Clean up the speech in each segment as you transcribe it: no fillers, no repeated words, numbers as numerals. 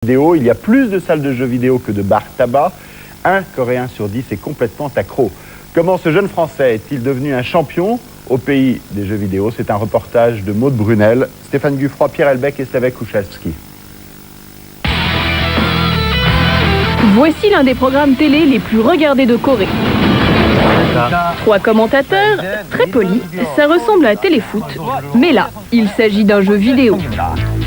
Vidéo. Il y a plus de salles de jeux vidéo que de bars tabac. Un Coréen sur 10 est complètement accro. Comment ce jeune Français est-il devenu un champion au pays des jeux vidéo? C'est un reportage de Maude Brunel, Stéphane Guffroy, Pierre Elbecq et Slavek Kouchalski. Voici l'un des programmes télé les plus regardés de Corée. 3 commentateurs, très polis, ça ressemble à téléfoot, mais là, il s'agit d'un jeu vidéo.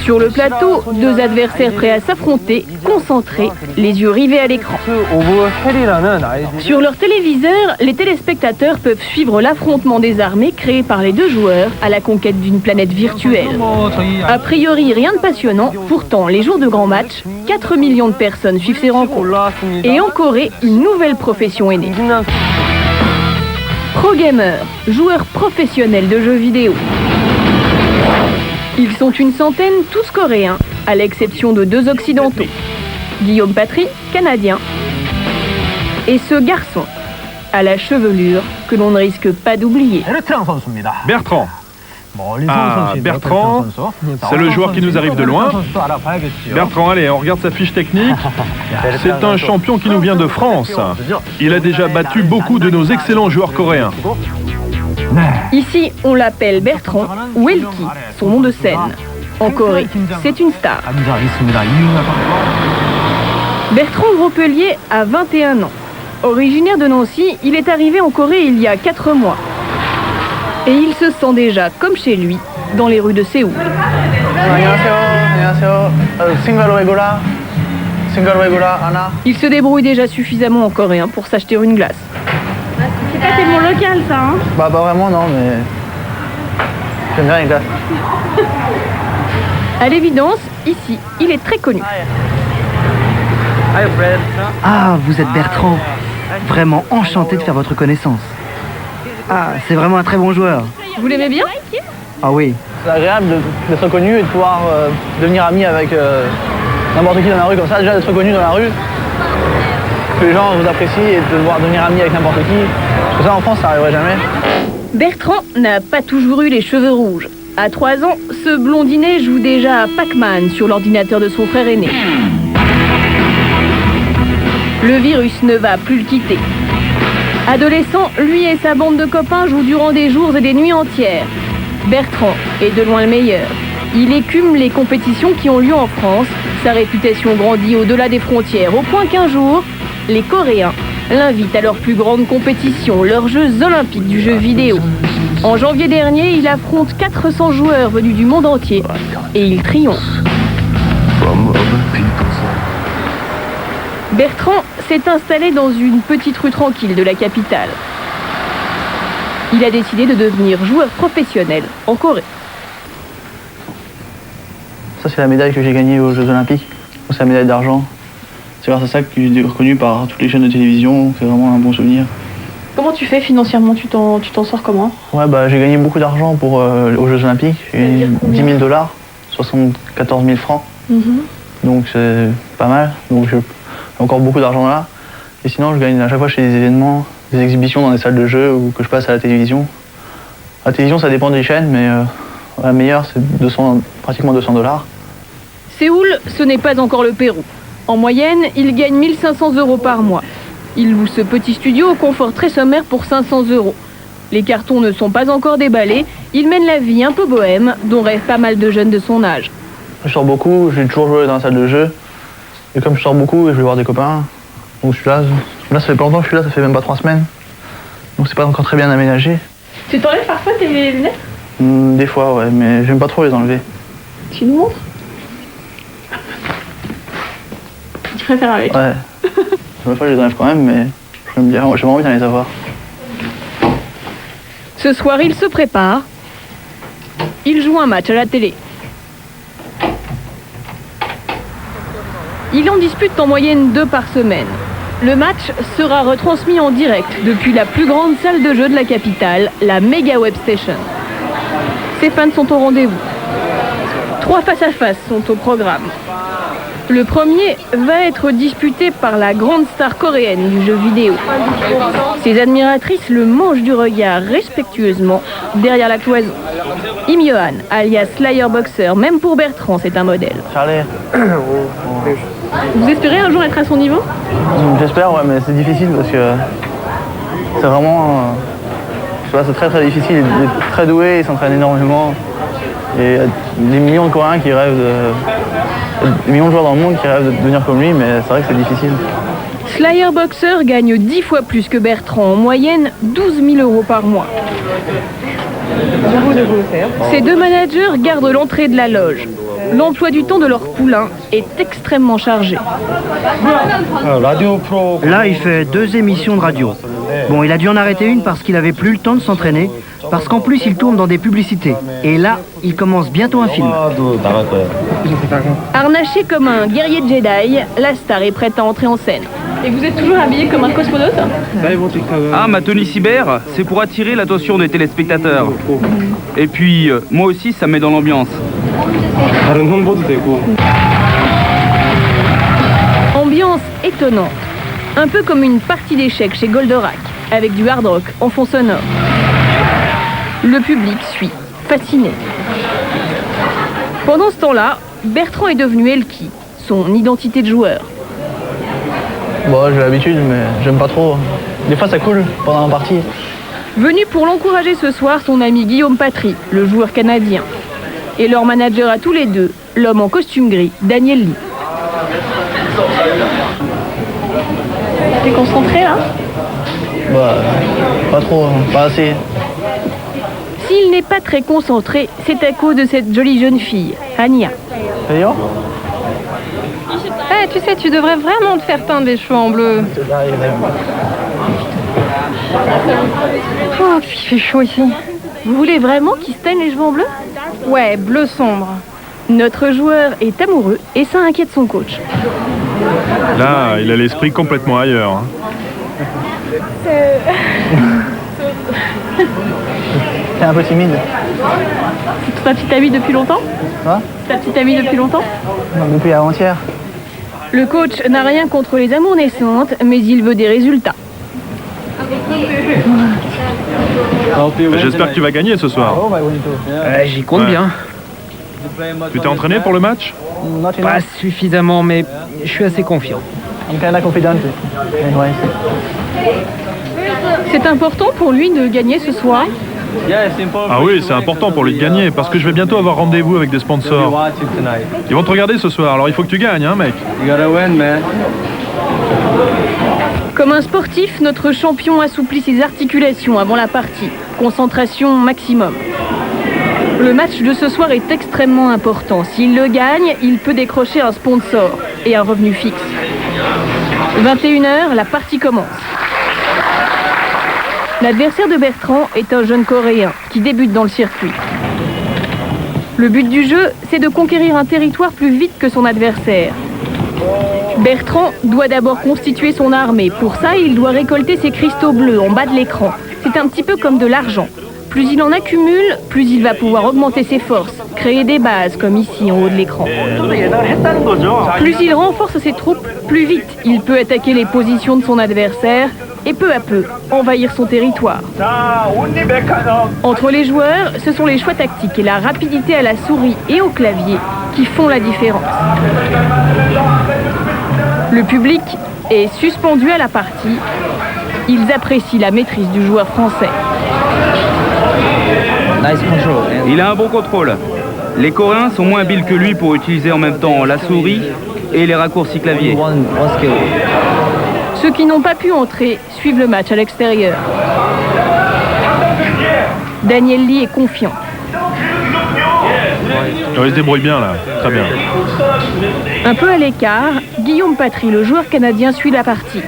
Sur le plateau, 2 adversaires prêts à s'affronter, concentrés, les yeux rivés à l'écran. Sur leur téléviseur, les téléspectateurs peuvent suivre l'affrontement des armées créé par les 2 joueurs à la conquête d'une planète virtuelle. A priori, rien de passionnant, pourtant, les jours de grands matchs, 4 millions de personnes suivent ces rencontres. Et en Corée, une nouvelle profession est née. Pro gamer, joueurs professionnels de jeux vidéo. Ils sont une centaine, tous coréens, à l'exception de 2 occidentaux. Guillaume Patry, canadien, et ce garçon, à la chevelure que l'on ne risque pas d'oublier. Bertrand. Bertrand, c'est le joueur qui nous arrive de loin. Bertrand, allez, on regarde sa fiche technique. C'est un champion qui nous vient de France. Il a déjà battu beaucoup de nos excellents joueurs coréens. Ici, on l'appelle Bertrand ou Elki, son nom de scène. En Corée, c'est une star. Bertrand Gropelier a 21 ans. Originaire de Nancy, il est arrivé en Corée il y a 4 mois. Et il se sent déjà, comme chez lui, dans les rues de Séoul. Il se débrouille déjà suffisamment en coréen pour s'acheter une glace. C'est pas tellement local ça, hein? Bah pas vraiment non, mais j'aime bien les glaces. À l'évidence, ici, il est très connu. Ah, vous êtes Bertrand. Vraiment enchanté de faire votre connaissance. Ah, c'est vraiment un très bon joueur. Vous l'aimez bien? Ah oui. C'est agréable d'être reconnu et de pouvoir devenir ami avec n'importe qui dans la rue comme ça. Déjà d'être reconnu dans la rue, que les gens vous apprécient et de devoir devenir ami avec n'importe qui. Parce que ça en France ça n'arriverait jamais. Bertrand n'a pas toujours eu les cheveux rouges. À 3 ans, ce blondinet joue déjà à Pac-Man sur l'ordinateur de son frère aîné. Le virus ne va plus le quitter. Adolescent, lui et sa bande de copains jouent durant des jours et des nuits entières. Bertrand est de loin le meilleur. Il écume les compétitions qui ont lieu en France. Sa réputation grandit au-delà des frontières, au point qu'un jour, les Coréens l'invitent à leur plus grande compétition, leurs Jeux Olympiques du jeu vidéo. En janvier dernier, il affronte 400 joueurs venus du monde entier et il triomphe. Bertrand s'est installé dans une petite rue tranquille de la capitale. Il a décidé de devenir joueur professionnel en Corée. Ça c'est la médaille que j'ai gagnée aux Jeux Olympiques. C'est la médaille d'argent. C'est grâce à ça que j'ai été reconnu par toutes les chaînes de télévision. C'est vraiment un bon souvenir. Comment tu fais financièrement? Tu t'en sors comment? Ouais bah j'ai gagné beaucoup d'argent pour aux Jeux Olympiques. J'ai 10 000 $, 74 000 francs. Donc c'est pas mal. Donc j'ai encore beaucoup d'argent là. Et sinon je gagne à chaque fois chez des événements, des exhibitions dans des salles de jeux ou que je passe à la télévision. À la télévision ça dépend des chaînes mais la meilleure c'est pratiquement 200 $. Séoul, ce n'est pas encore le Pérou. En moyenne, il gagne 1 500 € par mois. Il loue ce petit studio au confort très sommaire pour 500 €. Les cartons ne sont pas encore déballés. Il mène la vie un peu bohème, dont rêvent pas mal de jeunes de son âge. Je sors beaucoup, j'ai toujours joué dans la salle de jeu. Et comme je sors beaucoup, je vais voir des copains. Donc je suis là. Là ça fait pas longtemps que je suis là, ça fait même pas 3 semaines. Donc c'est pas encore très bien aménagé. Tu t'enlèves parfois tes lunettes? Des fois ouais, mais j'aime pas trop les enlever. Tu nous montres? Tu préfères avec? Ouais. Des fois je les enlève quand même, mais j'aime bien, j'ai vraiment envie d'en les avoir. Ce soir, il se prépare. Il joue un match à la télé. Il en dispute en moyenne 2 par semaine. Le match sera retransmis en direct depuis la plus grande salle de jeu de la capitale, la Mega Web Station. Ses fans sont au rendez-vous. 3 face-à-face sont au programme. Le premier va être disputé par la grande star coréenne du jeu vidéo. Ses admiratrices le mangent du regard respectueusement derrière la cloison. Im Yohan, alias Slayer Boxer, même pour Bertrand, c'est un modèle. Charlie. Vous espérez un jour être à son niveau? J'espère, ouais, mais c'est difficile parce que c'est vraiment... je sais pas, c'est très difficile. Il est très doué, il s'entraîne énormément. Et il y a des millions de Coréens qui rêvent des millions de joueurs dans le monde qui rêvent de devenir comme lui, mais c'est vrai que c'est difficile. Slayer Boxer gagne 10 fois plus que Bertrand, en moyenne 12 000 € par mois. Ces deux managers gardent l'entrée de la loge. L'emploi du temps de leur poulain est extrêmement chargé. Là, il fait 2 émissions de radio. Bon, il a dû en arrêter une parce qu'il avait plus le temps de s'entraîner, parce qu'en plus, il tourne dans des publicités. Et là, il commence bientôt un film. Harnaché comme un guerrier Jedi, la star est prête à entrer en scène. Et vous êtes toujours habillé comme un cosmonaute? Ah, ma tenue cyber, c'est pour attirer l'attention des téléspectateurs. Et puis, moi aussi, ça me met dans l'ambiance. Ambiance étonnante. Un peu comme une partie d'échecs chez Goldorak, avec du hard rock en fond sonore. Le public suit, fasciné. Pendant ce temps-là, Bertrand est devenu Elki, son identité de joueur. Bon, j'ai l'habitude, mais j'aime pas trop. Des fois, ça coule pendant la partie. Venu pour l'encourager ce soir, son ami Guillaume Patry, le joueur canadien. Et leur manager à tous les deux, l'homme en costume gris, Daniel Lee. T'es concentré là? Bah, pas trop, pas assez. S'il n'est pas très concentré, c'est à cause de cette jolie jeune fille, Ania. D'ailleurs, tu sais, tu devrais vraiment te faire teindre les cheveux en bleu. Oh, puis il fait chaud ici. Vous voulez vraiment qu'il se teigne les cheveux en bleu? Ouais, bleu sombre. Notre joueur est amoureux et ça inquiète son coach. Là, il a l'esprit complètement ailleurs. Hein. t'es un peu timide. C'est ta petite amie depuis longtemps? Quoi? Ta petite amie depuis longtemps? Non, depuis avant-hier. Le coach n'a rien contre les amours naissantes, mais il veut des résultats. J'espère que tu vas gagner ce soir. J'y compte bien. Tu t'es entraîné pour le match? Pas suffisamment, mais je suis assez confiant. C'est important pour lui de gagner ce soir? Ah oui, c'est important pour lui de gagner, parce que je vais bientôt avoir rendez-vous avec des sponsors. Ils vont te regarder ce soir, alors il faut que tu gagnes, hein, mec. Comme un sportif, notre champion assouplit ses articulations avant la partie. Concentration maximum. Le match de ce soir est extrêmement important. S'il le gagne, il peut décrocher un sponsor et un revenu fixe. 21h, la partie commence. L'adversaire de Bertrand est un jeune Coréen qui débute dans le circuit. Le but du jeu, c'est de conquérir un territoire plus vite que son adversaire. Bertrand doit d'abord constituer son armée. Pour ça, il doit récolter ses cristaux bleus en bas de l'écran. C'est un petit peu comme de l'argent. Plus il en accumule, plus il va pouvoir augmenter ses forces, créer des bases comme ici en haut de l'écran. Plus il renforce ses troupes, plus vite il peut attaquer les positions de son adversaire et peu à peu envahir son territoire. Entre les joueurs, ce sont les choix tactiques et la rapidité à la souris et au clavier qui font la différence. Le public est suspendu à la partie. Ils apprécient la maîtrise du joueur français. Il a un bon contrôle. Les Coréens sont moins habiles que lui pour utiliser en même temps la souris et les raccourcis clavier. Ceux qui n'ont pas pu entrer suivent le match à l'extérieur. Daniel Lee est confiant. Il se débrouille bien là, très bien. Un peu à l'écart, Guillaume Patry, le joueur canadien, suit la partie.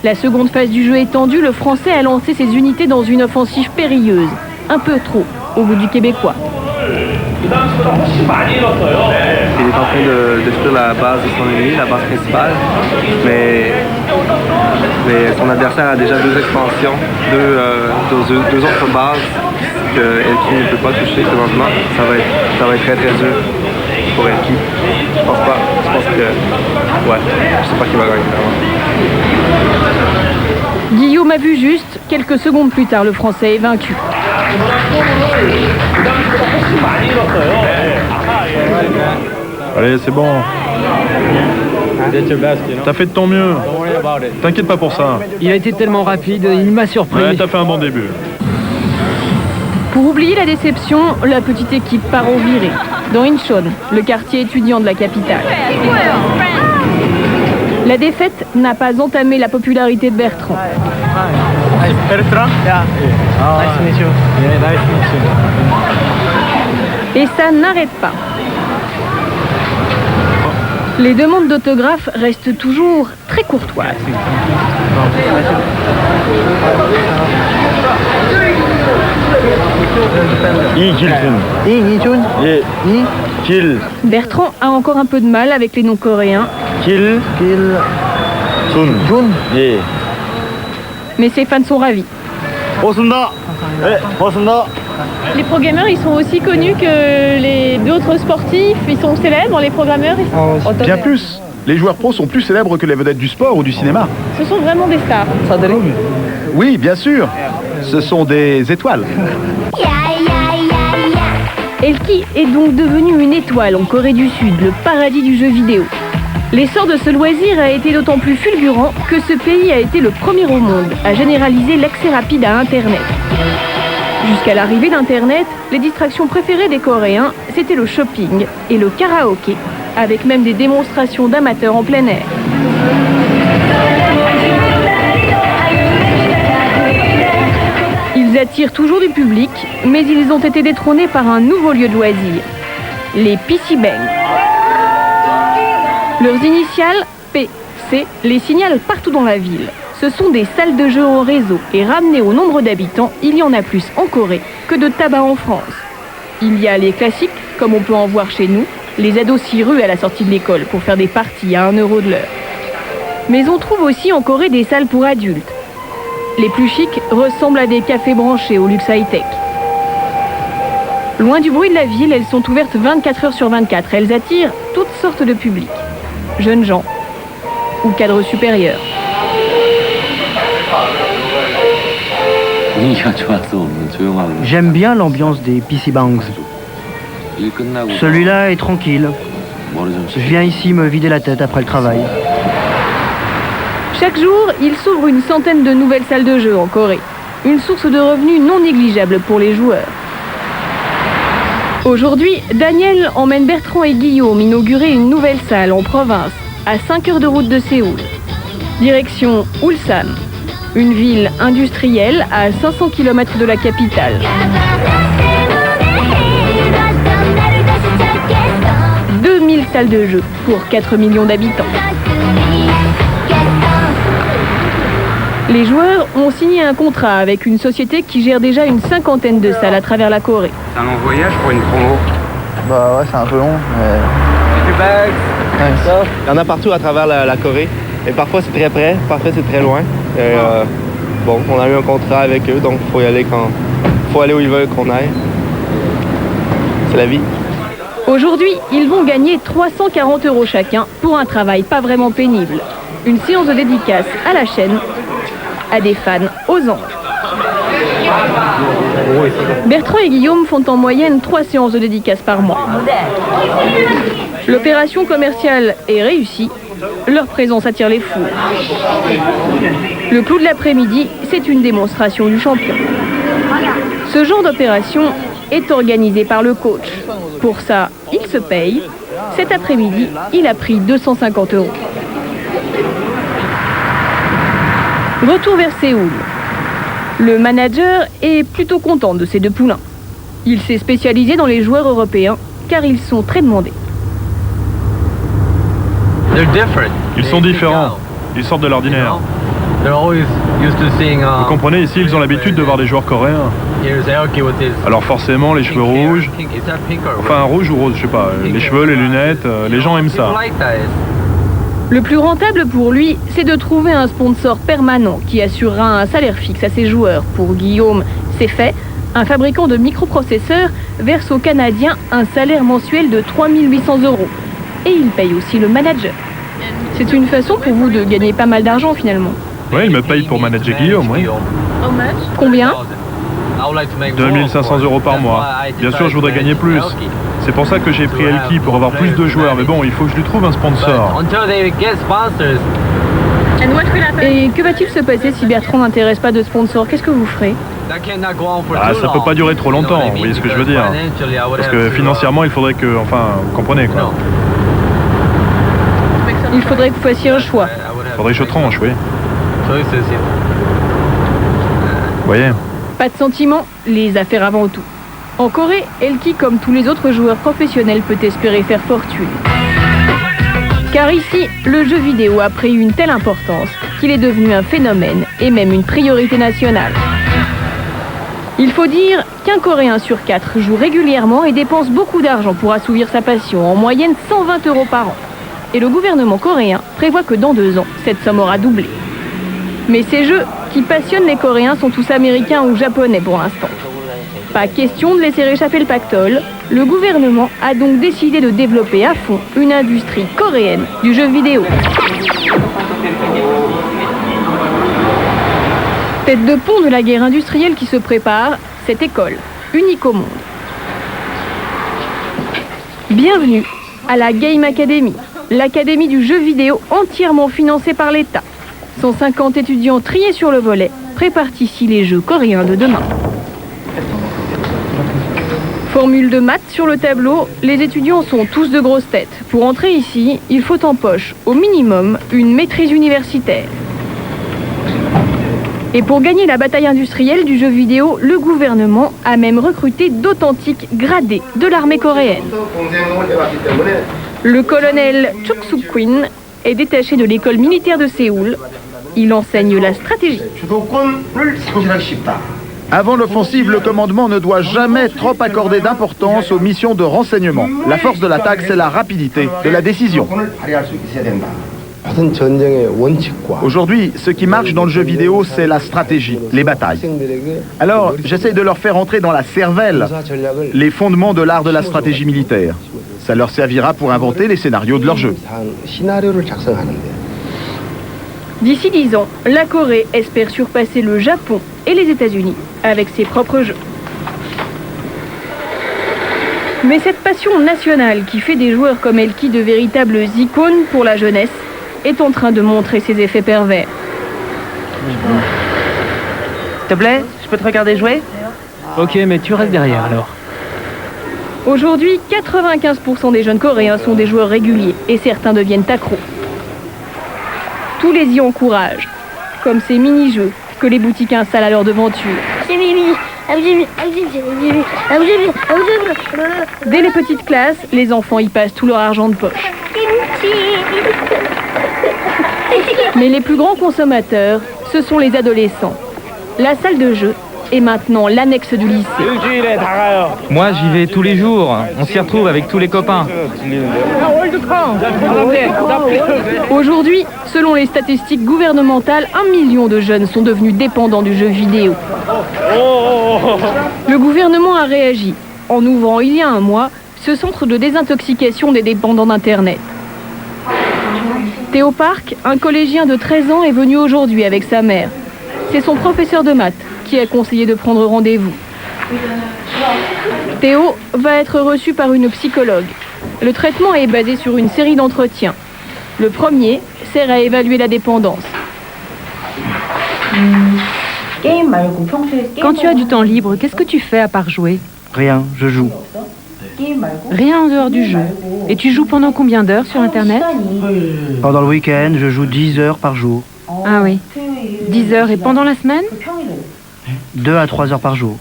La seconde phase du jeu étendue, le Français a lancé ses unités dans une offensive périlleuse. Un peu trop, au goût du Québécois. Il est en train de détruire la base de son ennemi, la base principale, mais son adversaire a déjà deux expansions, deux autres bases que Elki ne peut pas toucher présentement. Ça va être très très dur pour Elki. Je pense pas. Je pense que je sais pas qui va gagner vraiment. Guillaume a vu juste, quelques secondes plus tard, le Français est vaincu. Allez, c'est bon. T'as fait de ton mieux. T'inquiète pas pour ça. Il a été tellement rapide, il m'a surpris. Ouais, t'as fait un bon début. Pour oublier la déception, la petite équipe part au viré, dans Incheon, le quartier étudiant de la capitale. La défaite n'a pas entamé la popularité de Bertrand. Et ça n'arrête pas. Les demandes d'autographes restent toujours très courtoises. Bertrand a encore un peu de mal avec les noms coréens. Mais ses fans sont ravis. Les programmeurs, ils sont aussi connus que les d'autres sportifs. Ils sont célèbres, les programmeurs. Bien plus. Les joueurs pros sont plus célèbres que les vedettes du sport ou du cinéma. Ce sont vraiment des stars. Oui, bien sûr. Ce sont des étoiles. Elki est donc devenu une étoile en Corée du Sud, le paradis du jeu vidéo. L'essor de ce loisir a été d'autant plus fulgurant que ce pays a été le premier au monde à généraliser l'accès rapide à Internet. Jusqu'à l'arrivée d'Internet, les distractions préférées des Coréens, c'était le shopping et le karaoké, avec même des démonstrations d'amateurs en plein air. Ils attirent toujours du public, mais ils ont été détrônés par un nouveau lieu de loisir, les PC Bang. Leurs initiales, PC, les signalent partout dans la ville. Ce sont des salles de jeu en réseau et ramenées au nombre d'habitants, il y en a plus en Corée que de tabac en France. Il y a les classiques, comme on peut en voir chez nous, les ados s'y ruent à la sortie de l'école pour faire des parties à 1 € de l'heure. Mais on trouve aussi en Corée des salles pour adultes. Les plus chics ressemblent à des cafés branchés au luxe high-tech. Loin du bruit de la ville, elles sont ouvertes 24 heures sur 24. Elles attirent toutes sortes de publics. Jeunes gens ou cadres supérieurs. J'aime bien l'ambiance des PC Bangs. Celui-là est tranquille. Je viens ici me vider la tête après le travail. Chaque jour, il s'ouvre une centaine de nouvelles salles de jeu en Corée. Une source de revenus non négligeable pour les joueurs. Aujourd'hui, Daniel emmène Bertrand et Guillaume inaugurer une nouvelle salle en province, à 5 heures de route de Séoul. Direction Ulsan, une ville industrielle à 500 km de la capitale. 2000 salles de jeu pour 4 millions d'habitants. Les joueurs ont signé un contrat avec une société qui gère déjà une 50aine de salles à travers la Corée. C'est un long voyage pour une promo. Bah ouais, c'est un peu long, mais... Il y en a partout à travers la Corée. Et parfois c'est très près, parfois c'est très loin. Et, bon, on a eu un contrat avec eux, donc il faut y aller faut aller où ils veulent qu'on aille. C'est la vie. Aujourd'hui, ils vont gagner 340 € chacun pour un travail pas vraiment pénible. Une séance de dédicace à la chaîne, à des fans aux anges. Bertrand et Guillaume font en moyenne 3 séances de dédicace par mois. L'opération commerciale est réussie, leur présence attire les foules. Le clou de l'après-midi, c'est une démonstration du champion. Ce genre d'opération est organisé par le coach. Pour ça, il se paye. Cet après-midi, il a pris 250 €. Retour vers Séoul. Le manager est plutôt content de ces 2 poulains. Il s'est spécialisé dans les joueurs européens car ils sont très demandés. Ils sont différents. Ils sortent de l'ordinaire. Vous comprenez, ici, ils ont l'habitude de voir des joueurs coréens. Alors forcément, les cheveux rouges, enfin rouge ou rose, je sais pas, les cheveux, les lunettes, les gens aiment ça. Le plus rentable pour lui, c'est de trouver un sponsor permanent qui assurera un salaire fixe à ses joueurs. Pour Guillaume, c'est fait. Un fabricant de microprocesseurs verse aux Canadiens un salaire mensuel de 3 800 €. Et il paye aussi le manager. C'est une façon pour vous de gagner pas mal d'argent finalement. Oui, il me paye pour manager Guillaume, oui. Combien ? 2500 € par mois. Bien sûr, je voudrais gagner plus. C'est pour ça que j'ai pris Elki, pour avoir plus de joueurs. Mais bon, il faut que je lui trouve un sponsor. Et que va-t-il se passer si Bertrand n'intéresse pas de sponsor? Qu'est-ce que vous ferez? Ah, ça peut pas durer trop longtemps, vous voyez ce que je veux dire. Parce que financièrement, il faudrait que... Enfin, vous comprenez, quoi. Il faudrait que vous fassiez un choix. Il faudrait que je tranche, oui. Vous voyez? Pas de sentiment, les affaires avant tout. En Corée, Elki, comme tous les autres joueurs professionnels, peut espérer faire fortune. Car ici, le jeu vidéo a pris une telle importance qu'il est devenu un phénomène et même une priorité nationale. Il faut dire qu'un Coréen sur 4 joue régulièrement et dépense beaucoup d'argent pour assouvir sa passion, en moyenne 120 € par an. Et le gouvernement coréen prévoit que dans 2 ans, cette somme aura doublé. Mais ces jeux qui passionnent les Coréens sont tous américains ou japonais pour l'instant. Pas question de laisser échapper le pactole. Le gouvernement a donc décidé de développer à fond une industrie coréenne du jeu vidéo. Tête de pont de la guerre industrielle qui se prépare, cette école, unique au monde. Bienvenue à la Game Academy, l'académie du jeu vidéo entièrement financée par l'État. 150 étudiants triés sur le volet préparent ici les jeux coréens de demain. Formule de maths sur le tableau, les étudiants sont tous de grosses têtes. Pour entrer ici, il faut en poche, au minimum, une maîtrise universitaire. Et pour gagner la bataille industrielle du jeu vidéo, le gouvernement a même recruté d'authentiques gradés de l'armée coréenne. Le colonel Chuk Suk-kwin est détaché de l'école militaire de Séoul. Il enseigne la stratégie. Avant l'offensive, le commandement ne doit jamais trop accorder d'importance aux missions de renseignement. La force de l'attaque, c'est la rapidité de la décision. Aujourd'hui, ce qui marche dans le jeu vidéo, c'est la stratégie, les batailles. Alors, j'essaye de leur faire entrer dans la cervelle les fondements de l'art de la stratégie militaire. Ça leur servira pour inventer les scénarios de leur jeu. D'ici 10 ans, la Corée espère surpasser le Japon et les États-Unis avec ses propres jeux. Mais cette passion nationale qui fait des joueurs comme Elki de véritables icônes pour la jeunesse est en train de montrer ses effets pervers. S'il te plaît, je peux te regarder jouer? Ok, mais tu restes derrière alors. Aujourd'hui, 95% des jeunes Coréens sont des joueurs réguliers et certains deviennent accros. Tous les y encouragent, comme ces mini-jeux que les boutiques installent à leur devanture. Dès les petites classes, les enfants y passent tout leur argent de poche. Mais les plus grands consommateurs, ce sont les adolescents. La salle de jeu est maintenant l'annexe du lycée. Moi, j'y vais tous les jours. On s'y retrouve avec tous les copains. Aujourd'hui, selon les statistiques gouvernementales, 1 million de jeunes sont devenus dépendants du jeu vidéo. Le gouvernement a réagi en ouvrant il y a un mois ce centre de désintoxication des dépendants d'Internet. Théo Park, un collégien de 13 ans, est venu aujourd'hui avec sa mère. C'est son professeur de maths qui a conseillé de prendre rendez-vous. Théo va être reçu par une psychologue. Le traitement est basé sur une série d'entretiens. Le premier sert à évaluer la dépendance. Quand tu as du temps libre, qu'est-ce que tu fais à part jouer? Rien, je joue. Rien en dehors du jeu. Et tu joues pendant combien d'heures sur Internet? Pendant le week-end, je joue 10 heures par jour. Ah oui. 10 heures. Et pendant la semaine? 2 à 3 heures par jour.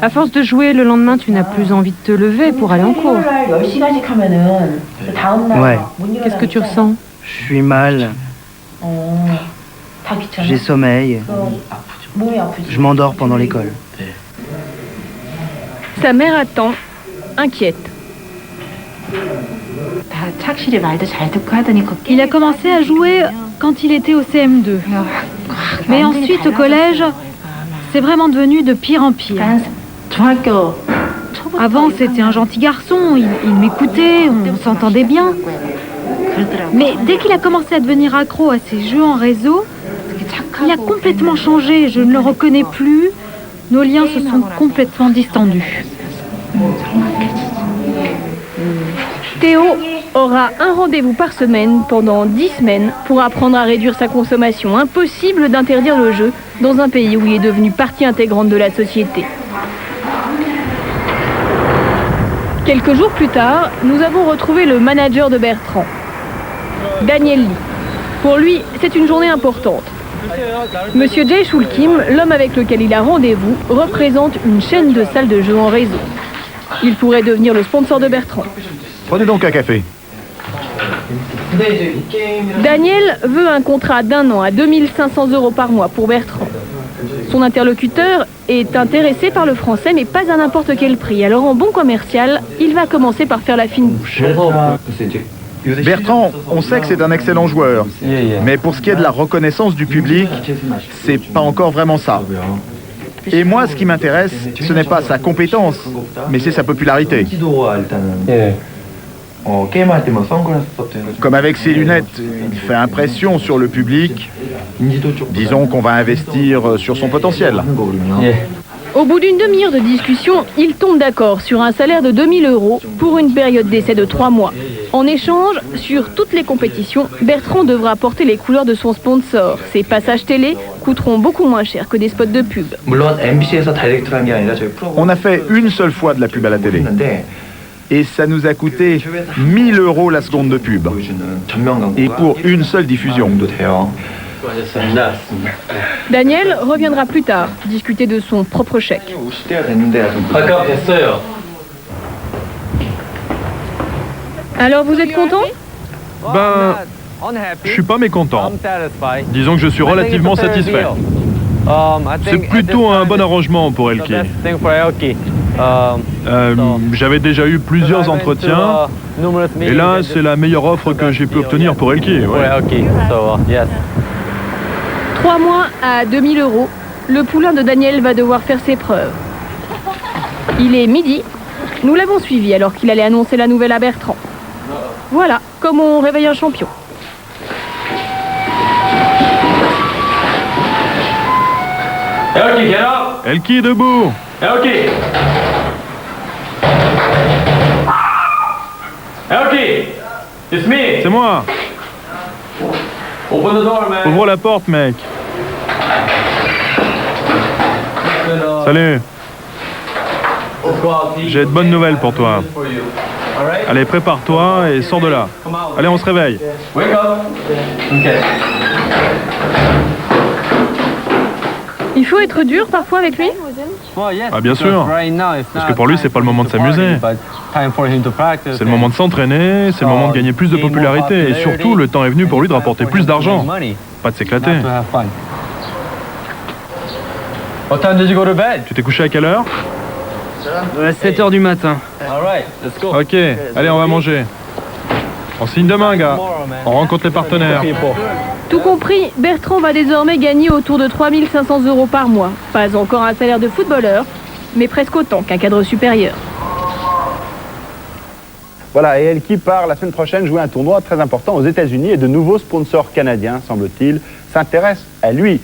À force de jouer, le lendemain, tu n'as plus envie de te lever pour aller en cours. Ouais. Qu'est-ce que tu ressens? Je suis mal. J'ai sommeil. Je m'endors pendant l'école. Sa mère attend, inquiète. Il a commencé à jouer quand il était au CM2. Mais ensuite, au collège, c'est vraiment devenu de pire en pire. Avant, c'était un gentil garçon, il m'écoutait, on s'entendait bien. Mais dès qu'il a commencé à devenir accro à ces jeux en réseau, il a complètement changé, je ne le reconnais plus. Nos liens se sont complètement distendus. Théo aura un rendez-vous par semaine pendant 10 semaines pour apprendre à réduire sa consommation. Impossible d'interdire le jeu dans un pays où il est devenu partie intégrante de la société. Quelques jours plus tard, nous avons retrouvé le manager de Bertrand, Daniel Lee. Pour lui, c'est une journée importante. Monsieur Jay Shulkim, l'homme avec lequel il a rendez-vous, représente une chaîne de salles de jeux en réseau. Il pourrait devenir le sponsor de Bertrand. Prenez donc un café. Daniel veut un contrat d'1 an à 2500 € par mois pour Bertrand. Son interlocuteur est intéressé par le français, mais pas à n'importe quel prix. Alors en bon commercial, il va commencer par faire la fine bouche. Bertrand, on sait que c'est un excellent joueur, mais pour ce qui est de la reconnaissance du public, c'est pas encore vraiment ça. Et moi, ce qui m'intéresse, ce n'est pas sa compétence, mais c'est sa popularité. Comme avec ses lunettes, il fait impression sur le public. Disons qu'on va investir sur son potentiel. Au bout d'une demi-heure de discussion, ils tombent d'accord sur un salaire de 2000 € pour une période d'essai de 3 mois. En échange, sur toutes les compétitions, Bertrand devra porter les couleurs de son sponsor. Ses passages télé coûteront beaucoup moins cher que des spots de pub. On a fait une seule fois de la pub à la télé. Et ça nous a coûté 1000 € la seconde de pub. Et pour une seule diffusion. Daniel reviendra plus tard, discuter de son propre chèque. Alors vous êtes content? Ben, je suis pas mécontent. Disons que je suis relativement satisfait. C'est plutôt un bon arrangement pour Elki. J'avais déjà eu plusieurs entretiens, et là, c'est la meilleure offre que j'ai pu obtenir pour Elki. Ouais. 3 mois à 2000 €, le poulain de Daniel va devoir faire ses preuves. Il est midi, nous l'avons suivi alors qu'il allait annoncer la nouvelle à Bertrand. Voilà, comme on réveille un champion. Elki, debout. C'est moi. Ouvre la porte, mec. Salut. J'ai de bonnes nouvelles pour toi. Allez, prépare-toi et sors de là. Allez, on se réveille. Il faut être dur parfois avec lui? Ah bien sûr, parce que pour lui c'est pas le moment de s'amuser. C'est le moment de s'entraîner, c'est le moment de gagner plus de popularité et surtout le temps est venu pour lui de rapporter plus d'argent. Pas de s'éclater. Tu t'es couché à quelle heure? 7 h du matin. Ok, allez on va manger. On signe demain gars, on rencontre les partenaires. Tout compris, Bertrand va désormais gagner autour de 3500 € par mois. Pas encore un salaire de footballeur, mais presque autant qu'un cadre supérieur. Voilà, et Elki part la semaine prochaine jouer un tournoi très important aux États-Unis et de nouveaux sponsors canadiens, semble-t-il, s'intéressent à lui.